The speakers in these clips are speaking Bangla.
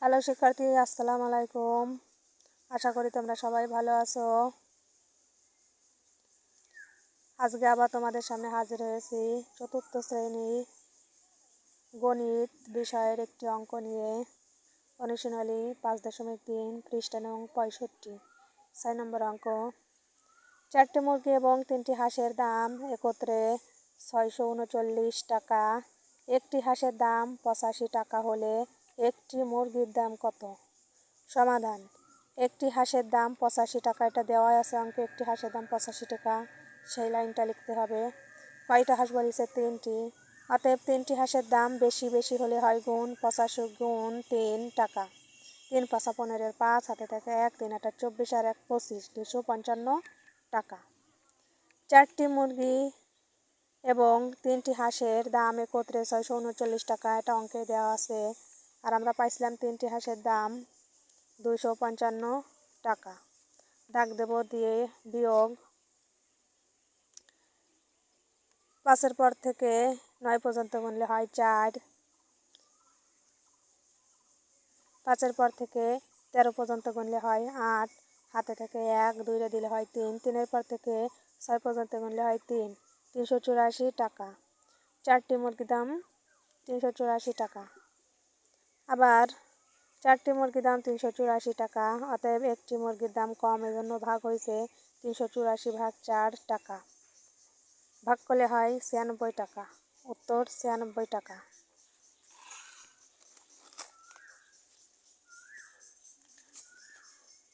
হ্যালো শিক্ষার্থী, আসসালামু আলাইকুম। আশা করি তোমরা সবাই ভালো আছো। আজকে আবার তোমাদের সামনে হাজির হয়েছি চতুর্থ শ্রেণী গণিত বিষয়ের একটি অঙ্ক নিয়ে। অনুশীলনী 5.3 পৃষ্ঠা নং 65, 6 নম্বর অঙ্ক। 4টি মুরগি এবং 3টি হাঁসের দাম একত্রে 639 টাকা। একটি হাঁসের দাম 85 টাকা হলে একটি মুরগির দাম কত? সমাধান। একটি হাঁসের দাম 85 টাকা, এটা দেওয়া আছে অঙ্কে। একটি হাঁসের দাম 85 টাকা, সেই লাইনটা লিখতে হবে। কয়টা হাঁস বলেছে? 3টি। অতএব 3টি হাঁসের দাম বেশি বেশি হলে হয় গুণ 85 গুণ 3 টাকা। 3 5 15, 5 হাতে থাকে 1, 3 8 24 আর 1 25, 255 টাকা। 4টি মুরগি এবং 3টি হাঁসের দাম একত্রে 639 টাকা, এটা অঙ্কে দেওয়া আছে। আর আমরা পাইছিলাম 3টি হাঁসের দাম 255 টাকা। দাগ দেব দিয়ে বিয়োগ। 5-এর পর থেকে 9 পর্যন্ত গুনলে হয় 4। 5-এর পর থেকে 13 পর্যন্ত গুনলে হয় 8। হাতে থেকে 1, 2 দিলে হয় 3। 3-এর পর থেকে 6 পর্যন্ত গুনলে হয় 3। 384 টাকা। 4টি মুরগির দাম 384 টাকা। আবার 4টি মুরগির দাম 384 টাকা, অতএব একটি মুরগির দাম কম, এজন্য ভাগ হয়েছে 384 ভাগ 4 টাকা। ভাগ করলে হয় 96 টাকা। উত্তর 96 টাকা।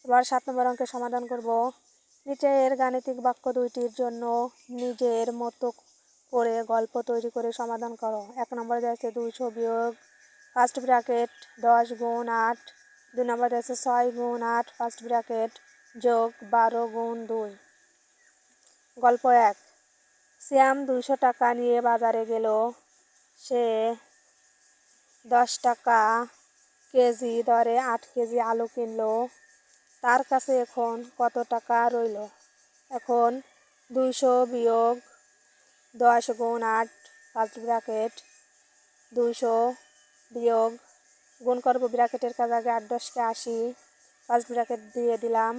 এবার 7 নম্বর অঙ্কের সমাধান করব। নিচের গাণিতিক বাক্য দুইটির জন্য নিজের মতো করে গল্প তৈরি করে সমাধান করো। 1 নম্বরে দেওয়া আছে 200 বিয়োগ ফার্স্ট ব্র্যাকেট 10 গুণ 8। 2 নম্বরে দেওয়া আছে 6 গুণ 8 ফার্স্ট ব্র্যাকেট যোগ 12 গুণ 2। গল্প 1। শ্যাম 200 টাকা নিয়ে বাজারে গেল। সে 10 টাকা কেজি দরে 8 কেজি আলু কিনলো। তার কাছে এখন কত টাকা রইল? এখন 200 বিয়োগ 10 গুণ 8 ফার্স্ট ব্র্যাকেট 200 বিয়োগ গুণ করব, ব্র্যাকেটের কাজ আগে 8 10 80, ফার্স্ট ব্র্যাকেট দিয়ে দিলাম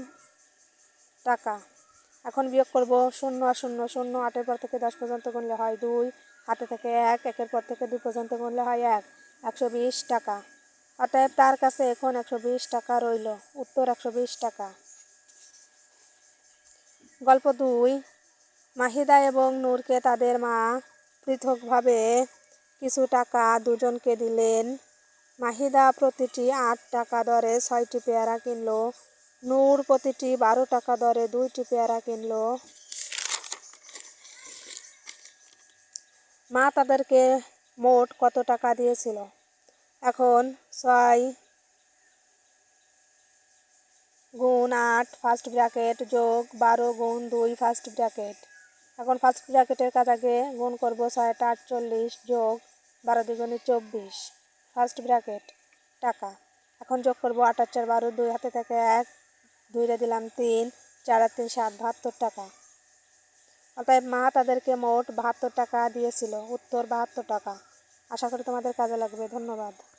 টাকা। এখন বিয়োগ করব 0 আর 0 0। 8-এর পর থেকে 10 পর্যন্ত গুনলে হয় 2। হাতে থেকে 1, 1-এর পর থেকে 2 পর্যন্ত গুনলে হয় 1। 120 টাকা। অতএব তার কাছে এখন 120 টাকা রইল। উত্তর 120 টাকা। গল্প 2। মাহিদা এবং নূরকে তাদের মা পৃথকভাবে কিছু টাকা দুজনকে দিলেন। মাহিদা প্রতিটি 8 টাকা দরে 6টি পেয়ারা কিনল। নূর প্রতিটি 12 টাকা দরে 2টি পেয়ারা কিনল। মা তাদেরকে মোট কত টাকা দিয়েছিল? এখন 6 গুণ 8 ফার্স্ট ব্র্যাকেট যোগ 12 গুণ 2 ফার্স্ট ব্র্যাকেট। এখন ফার্স্ট ব্র্যাকেটের কাজ আগে গুণ করব 6 48 যোগ 12 দুগুণে 24 ফার্স্ট ব্র্যাকেট টাকা। এখন যোগ করব 8 আর 4 12, 2 হাতে থেকে 1, 2 দিলাম 3, 4 আর 3 7, 72 টাকা। অতএব মা তাদেরকে মোট 72 টাকা দিয়েছিল। উত্তর 72 টাকা। আশা করি তোমাদের কাজে লাগবে। ধন্যবাদ।